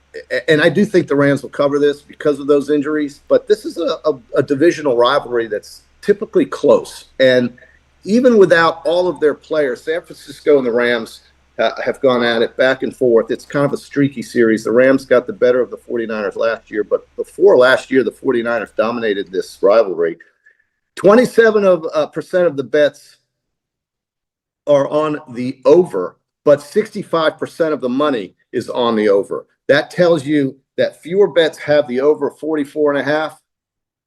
And I do think the Rams will cover this because of those injuries. But this is a divisional rivalry that's typically close. And even without all of their players, San Francisco and the Rams have gone at it back and forth. It's kind of a streaky series. The Rams got the better of the 49ers last year, but before last year, the 49ers dominated this rivalry. 27% of the bets are on the over, but 65% of the money is on the over. That tells you that fewer bets have the over 44.5,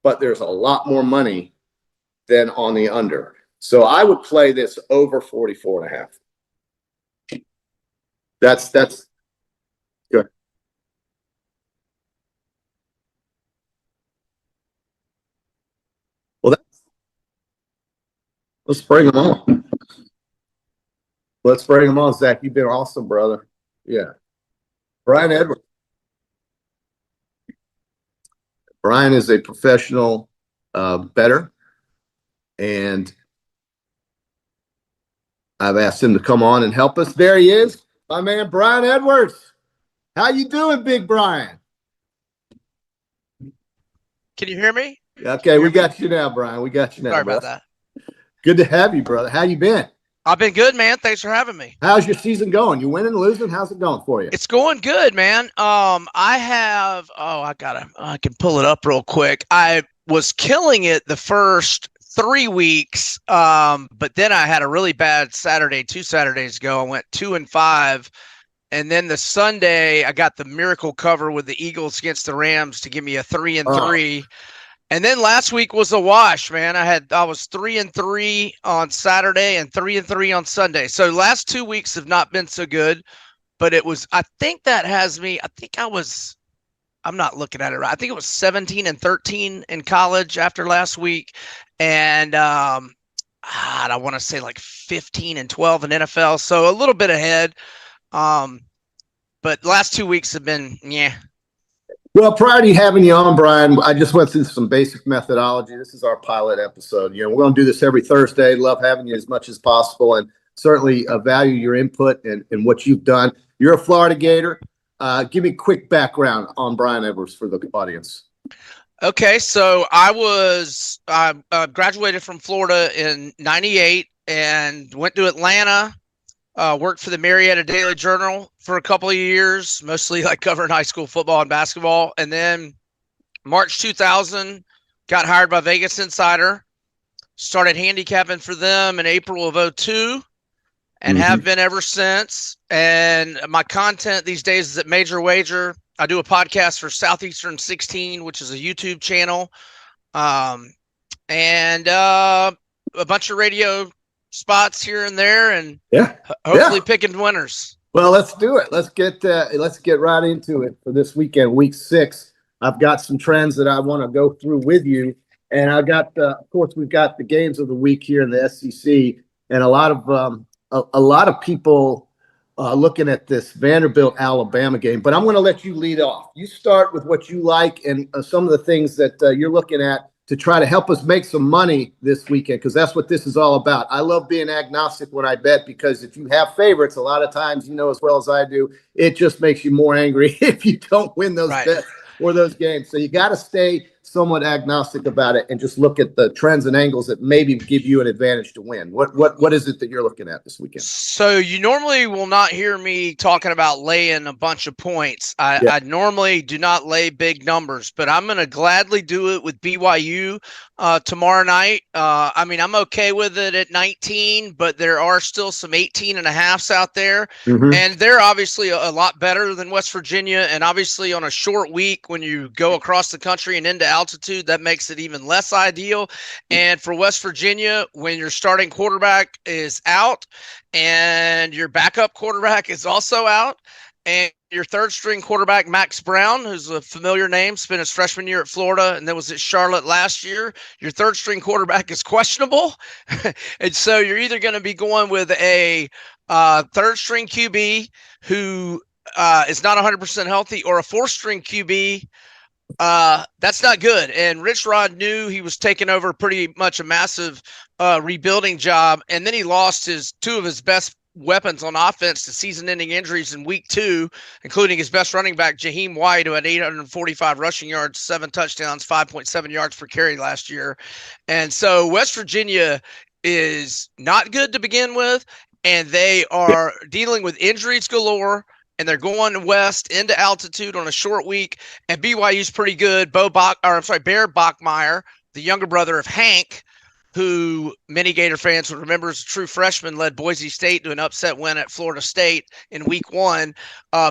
but there's a lot more money than on the under. So I would play this over 44.5. That's good. Well, let's bring them on. Let's bring them on, Zach. You've been awesome, brother. Yeah. Brian Edwards. Brian is a professional bettor, and I've asked him to come on and help us. There he is, my man, Brian Edwards. How you doing, Big Brian? Can you hear me? Okay, we got you now, Brian. We got you now. Sorry about that. Good to have you, brother. How you been? I've been good, man. Thanks for having me. How's your season going? You winning, losing? How's it going for you? It's going good, man. I can pull it up real quick. I was killing it the first 3 weeks, but then I had a really bad Saturday, 2 Saturdays ago. I went 2-5. And then the Sunday, I got the miracle cover with the Eagles against the Rams to give me a 3-3. And then last week was a wash, man. I was 3-3 on Saturday and 3-3 on Sunday. So last 2 weeks have not been so good, but I think that has me. I'm not looking at it right. I think it was 17-13 in college after last week, and I want to say like 15-12 in NFL. So a little bit ahead. But last 2 weeks have been, yeah. Well, prior to having you on, Brian, I just went through some basic methodology. This is our pilot episode. We're going to do this every Thursday. Love having you as much as possible, and certainly value your input and what you've done. You're a Florida Gator. Give me a quick background on Brian Edwards for the audience. Okay, so I graduated from Florida in '98 and went to Atlanta. Worked for the Marietta Daily Journal for a couple of years, mostly like covering high school football and basketball. And then March 2000, got hired by Vegas Insider, started handicapping for them in April of 2002, and have been ever since. And my content these days is at Major Wager. I do a podcast for Southeastern 16, which is a YouTube channel, and a bunch of radio spots here and there, and hopefully picking winners. Well, let's do it. Let's get right into it for this weekend, week 6. I've got some trends that I want to go through with you, and I got, of course, we've got the games of the week here in the SEC, and a lot of people looking at this Vanderbilt Alabama game. But I'm going to let you lead off. You start with what you like and some of the things that you're looking at to try to help us make some money this weekend, because that's what this is all about. I love being agnostic when I bet, because if you have favorites, a lot of times, as well as I do, it just makes you more angry if you don't win those bets or those games. So you got to stay somewhat agnostic about it and just look at the trends and angles that maybe give you an advantage to win. What is it that you're looking at this weekend? So you normally will not hear me talking about laying a bunch of points. I normally do not lay big numbers, but I'm going to gladly do it with BYU tomorrow night. I'm okay with it at 19, but there are still some 18.5s out there, and they're obviously a lot better than West Virginia. And obviously on a short week, when you go across the country and into altitude, that makes it even less ideal. And for West Virginia, when your starting quarterback is out and your backup quarterback is also out, and your third string quarterback, Max Brown, who's a familiar name, spent his freshman year at Florida and then was at Charlotte last year, your third string quarterback is questionable. And so you're either going to be going with a third string QB who is not 100% healthy, or a fourth string QB. That's not good. And Rich Rod knew he was taking over pretty much a massive rebuilding job, and then he lost two of his best weapons on offense to season-ending injuries in week 2, including his best running back, Jaheim White, who had 845 rushing yards, 7 touchdowns, 5.7 yards per carry last year. And so West Virginia is not good to begin with, and they are dealing with injuries galore, and they're going west into altitude on a short week, and BYU's pretty good. Bear Bachmeier, the younger brother of Hank, who many Gator fans would remember as a true freshman, led Boise State to an upset win at Florida State in week 1.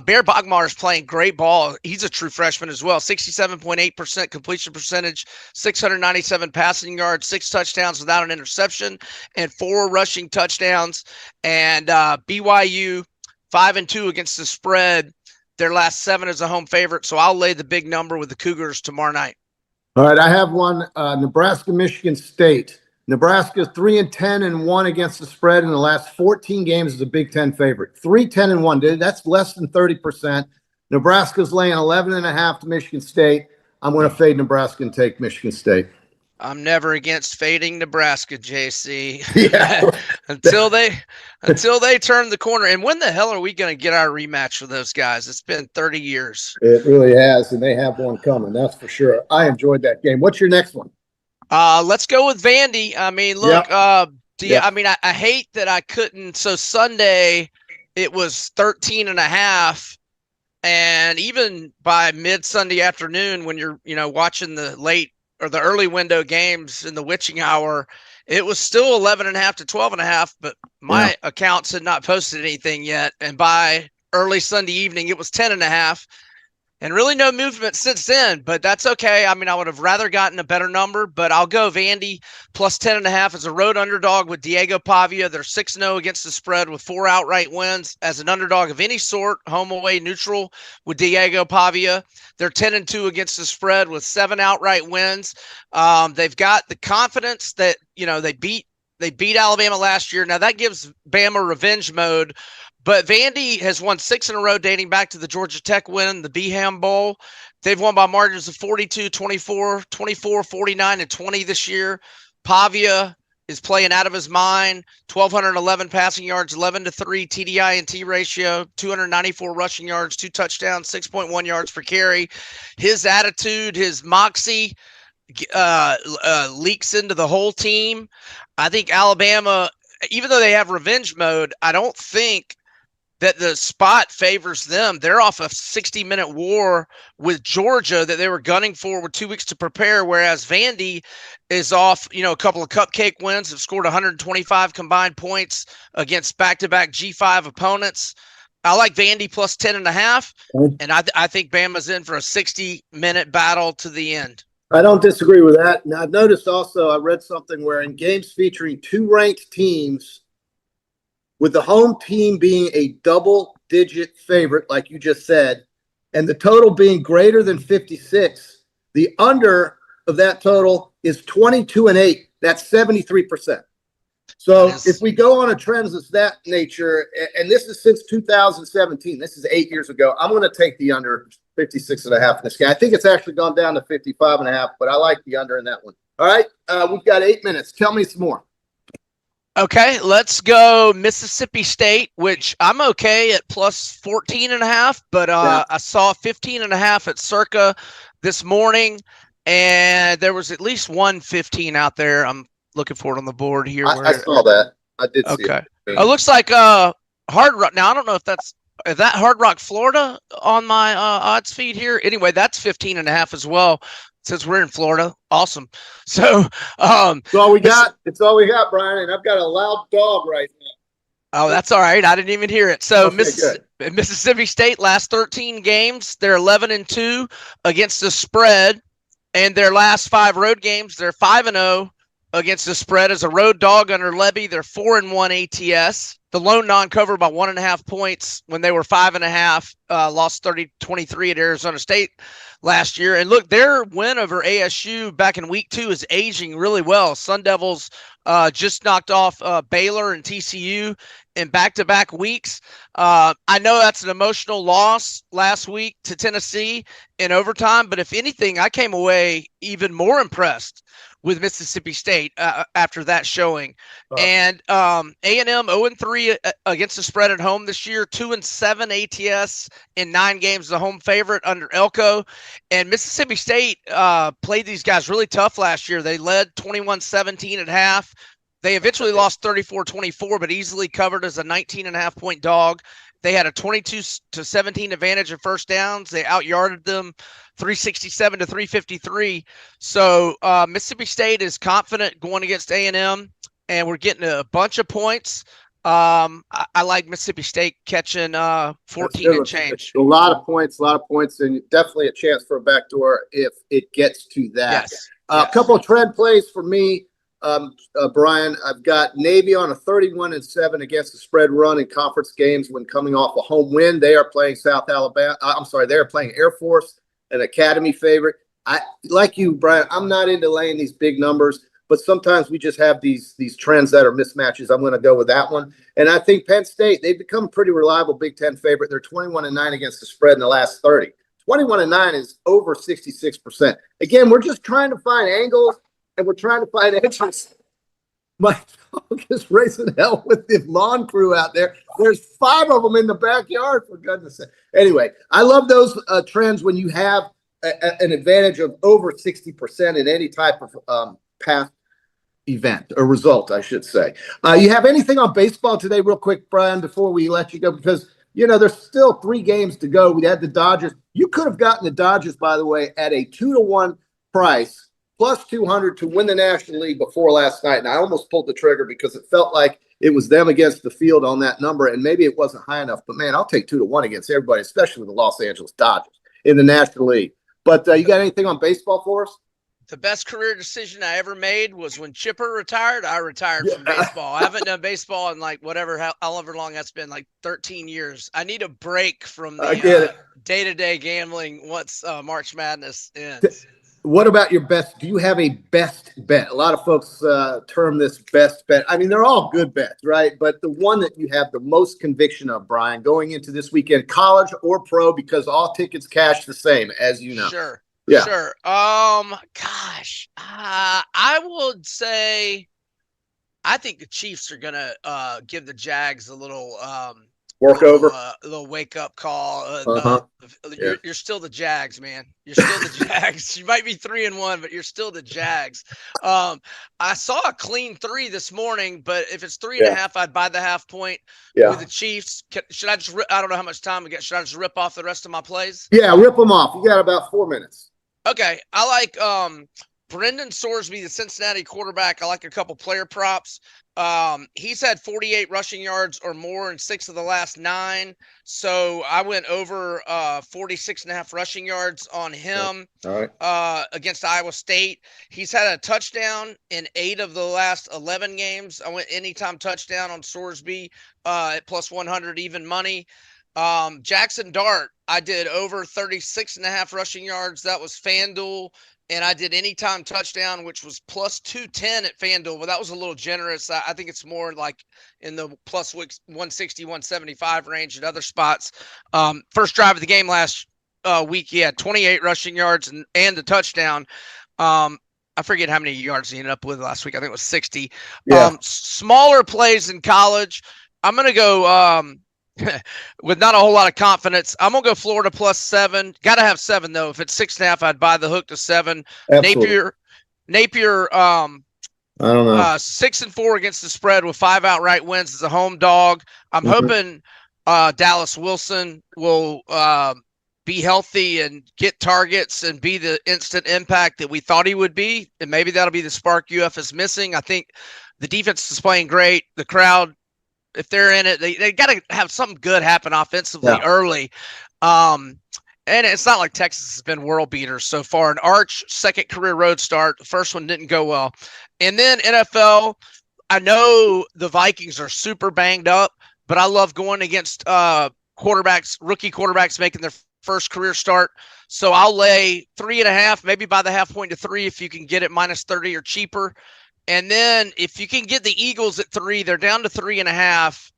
Bear Bachmeier is playing great ball. He's a true freshman as well. 67.8% completion percentage, 697 passing yards, 6 touchdowns without an interception, and 4 rushing touchdowns. And BYU 5-2 against the spread. Their last 7 as a home favorite. So I'll lay the big number with the Cougars tomorrow night. All right, I have one. Nebraska, Michigan State. Nebraska 3-10-1 against the spread in the last 14 games as a Big Ten favorite. 3-10-1, dude. That's less than 30%. Nebraska's laying 11.5 to Michigan State. I'm going to fade Nebraska and take Michigan State. I'm never against fading Nebraska, JC. Yeah. until they turn the corner. And when the hell are we going to get our rematch with those guys? It's been 30 years. It really has, and they have one coming. That's for sure. I enjoyed that game. What's your next one? Let's go with Vandy. I mean, look, Yep. I mean, I hate that I couldn't. So Sunday it was 13.5. And even by mid Sunday afternoon, when you're, watching the late or the early window games in the witching hour, it was still 11.5 to 12.5, but my accounts had not posted anything yet. And by early Sunday evening, it was 10.5. And really no movement since then, but that's okay. I mean, I would have rather gotten a better number, but I'll go Vandy plus 10.5 as a road underdog with Diego Pavia. They're 6-0 against the spread with 4 outright wins as an underdog of any sort, home, away, neutral with Diego Pavia. They're 10-2 against the spread with 7 outright wins. They've got the confidence that, they beat Alabama last year. Now that gives Bama revenge mode. But Vandy has won 6 in a row dating back to the Georgia Tech win, the Beeham Bowl. They've won by margins of 42, 24, 24, 49, and 20 this year. Pavia is playing out of his mind. 1,211 passing yards, 11-3 TDI-INT ratio, 294 rushing yards, 2 touchdowns, 6.1 yards per carry. His attitude, his moxie leaks into the whole team. I think Alabama, even though they have revenge mode, I don't think that the spot favors them. They're off a 60-minute war with Georgia that they were gunning for with 2 weeks to prepare, whereas Vandy is off, a couple of cupcake wins, have scored 125 combined points against back-to-back G5 opponents. I like Vandy plus 10.5, and I think Bama's in for a 60-minute battle to the end. I don't disagree with that. And I've noticed also, I read something where in games featuring 2 ranked teams, with the home team being a double-digit favorite, like you just said, and the total being greater than 56, the under of that total is 22-8. That's 73%. So if we go on a trend of that nature, and this is since 2017, this is 8 years ago, I'm going to take the under 56.5 in this game. I think it's actually gone down to 55.5, but I like the under in that one. All right, we've got 8 minutes. Tell me some more. Okay, let's go Mississippi State, which I'm okay at plus 14.5, but I saw 15.5 at Circa this morning, and there was at least 115 out there. I'm looking for it on the board here. I saw that. I did see it. It looks like Hard Rock. Now, I don't know if that's Hard Rock, Florida on my odds feed here. Anyway, that's 15.5 as well. Since we're in Florida, awesome. So, it's all we got. It's all we got, Brian. And I've got a loud dog right now. Oh, that's all right. I didn't even hear it. So, Mississippi State last 13 games, they're 11-2 against the spread, and their last 5 road games, they're 5-0 against the spread as a road dog under Levy. They're 4-1 ATS. The lone non-cover by 1.5 points when they were 5.5, lost 30-23 at Arizona State last year. And look, their win over ASU back in week 2 is aging really well. Sun Devils just knocked off Baylor and TCU in back-to-back weeks. I know that's an emotional loss last week to Tennessee in overtime, but if anything, I came away even more impressed with Mississippi State after that showing. And A&M 0-3 against the spread at home this year, 2-7 ATS in 9 games, the home favorite under Elko. And Mississippi State played these guys really tough last year. They led 21-17 at half. They eventually lost 34-24, but easily covered as a 19.5-point dog. They had a 22-17 advantage in first downs. They out-yarded them 367 to 353. So Mississippi State is confident going against A&M, and we're getting a bunch of points. I like Mississippi State catching 14 and change. A lot of points, and definitely a chance for a backdoor if it gets to that. Yes. A couple of trend plays for me. Brian, I've got Navy on a 31-7 against the spread run in conference games when coming off a home win. They are playing they are playing Air Force, an academy favorite. I like you, Brian. I'm not into laying these big numbers, but sometimes we just have these trends that are mismatches. I'm going to go with that one. And I think Penn State, they've become a pretty reliable Big Ten favorite. They're 21-9 against the spread in the last 30. 21-9 is over 66%. Again, we're just trying to find angles. And we're trying to find answers. My dog is raising hell with the lawn crew out there. There's 5 of them in the backyard, for goodness sake. Anyway, I love those trends when you have an advantage of over 60% in any type of path event or result, I should say. You have anything on baseball today, real quick, Brian, before we let you go? Because, there's still 3 games to go. We had the Dodgers. You could have gotten the Dodgers, by the way, at a 2-1 price. Plus 200 to win the National League before last night. And I almost pulled the trigger because it felt like it was them against the field on that number. And maybe it wasn't high enough. But, man, I'll take 2-1 against everybody, especially with the Los Angeles Dodgers in the National League. But you got anything on baseball for us? The best career decision I ever made was when Chipper retired. I retired from baseball. I haven't done baseball in however long that's been, 13 years. I need a break from the day-to-day gambling once March Madness ends. What about your best? Do you have a best bet? A lot of folks term this best bet. I mean, they're all good bets, right? But the one that you have the most conviction of, Brian, going into this weekend, college or pro, because all tickets cash the same, as you know. Sure. Yeah. Sure. I would say I think the Chiefs are going to give the Jags a little little wake-up call. You're still the Jags, man. You're still the Jags. You might be 3-1, but you're still the Jags. I saw a clean 3 this morning, but if it's 3.5, I'd buy the half point with the Chiefs. Should I just I don't know how much time we get. Should I just rip off the rest of my plays? Yeah, rip them off. You got about 4 minutes. Okay. I like Brendan Sorsby, the Cincinnati quarterback. I like a couple player props. He's had 48 rushing yards or more in 6 of the last 9. So I went over 46.5 rushing yards on him against Iowa State. He's had a touchdown in 8 of the last 11 games. I went anytime touchdown on Sorsby at plus 100 even money. Jackson Dart, I did over 36.5 rushing yards. That was FanDuel. And I did anytime touchdown, which was plus 210 at FanDuel, but that was a little generous. I think it's more like in the plus 160, 175 range at other spots. First drive of the game last week, he had 28 rushing yards and a touchdown. I forget how many yards he ended up with last week. I think it was 60. Yeah. Smaller plays in college. I'm going to go with not a whole lot of confidence. I'm going to go Florida plus 7. Got to have 7, though. If it's 6.5, I'd buy the hook to 7. Absolutely. Napier, I don't know. 6-4 against the spread with 5 outright wins as a home dog. I'm hoping Dallas Wilson will be healthy and get targets and be the instant impact that we thought he would be. And maybe that'll be the spark UF is missing. I think the defense is playing great. The crowd, if they're in it, they got to have something good happen offensively early. And it's not like Texas has been world beaters so far. An Arch, second career road start. The first one didn't go well. And then NFL, I know the Vikings are super banged up, but I love going against rookie quarterbacks making their first career start. So I'll lay 3.5, maybe by the half point to 3 if you can get it minus 30 or cheaper. And then if you can get the Eagles at 3, they're down to 3.5.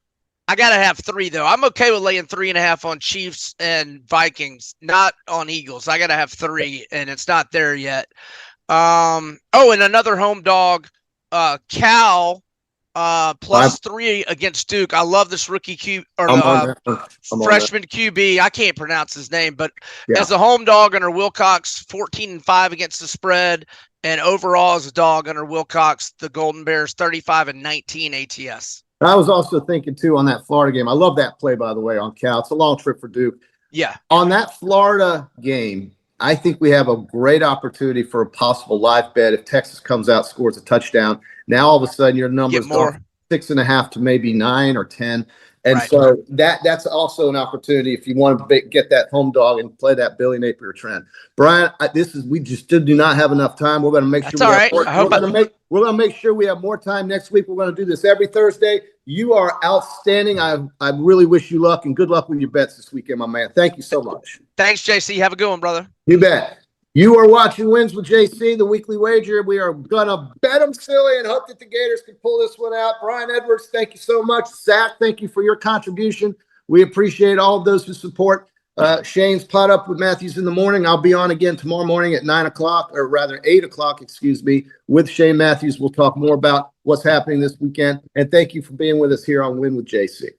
I got to have 3, though. I'm okay with laying 3.5 on Chiefs and Vikings, not on Eagles. I got to have 3, and it's not there yet. And another home dog, Cal, +3 against Duke. I love this rookie freshman QB. I can't pronounce his name, but as a home dog under Wilcox, 14-5 against the spread, and overall as a dog under Wilcox, the Golden Bears 35-19 ATS. I was also thinking too on that Florida game. I love that play, by the way, on Cal. It's a long trip for Duke. Yeah. On that Florida game, I think we have a great opportunity for a possible live bet if Texas comes out, scores a touchdown. Now all of a sudden your numbers go from 6.5 to maybe 9 or 10. And so that's also an opportunity if you want to get that home dog and play that Billy Napier trend. Brian, we just still do not have enough time. We're going to make sure we're going to make sure we have more time next week. We're going to do this every Thursday. You are outstanding. I really wish you luck and good luck with your bets this weekend, my man. Thank you so much. Thanks, JC. Have a good one, brother. You bet. You are watching Wins with JC, the weekly wager. We are going to bet them silly and hope that the Gators can pull this one out. Brian Edwards, thank you so much. Zach, thank you for your contribution. We appreciate all of those who support Shane's PodUp with Matthews in the morning. I'll be on again tomorrow morning at 8 o'clock, with Shane Matthews. We'll talk more about what's happening this weekend. And thank you for being with us here on Win with JC.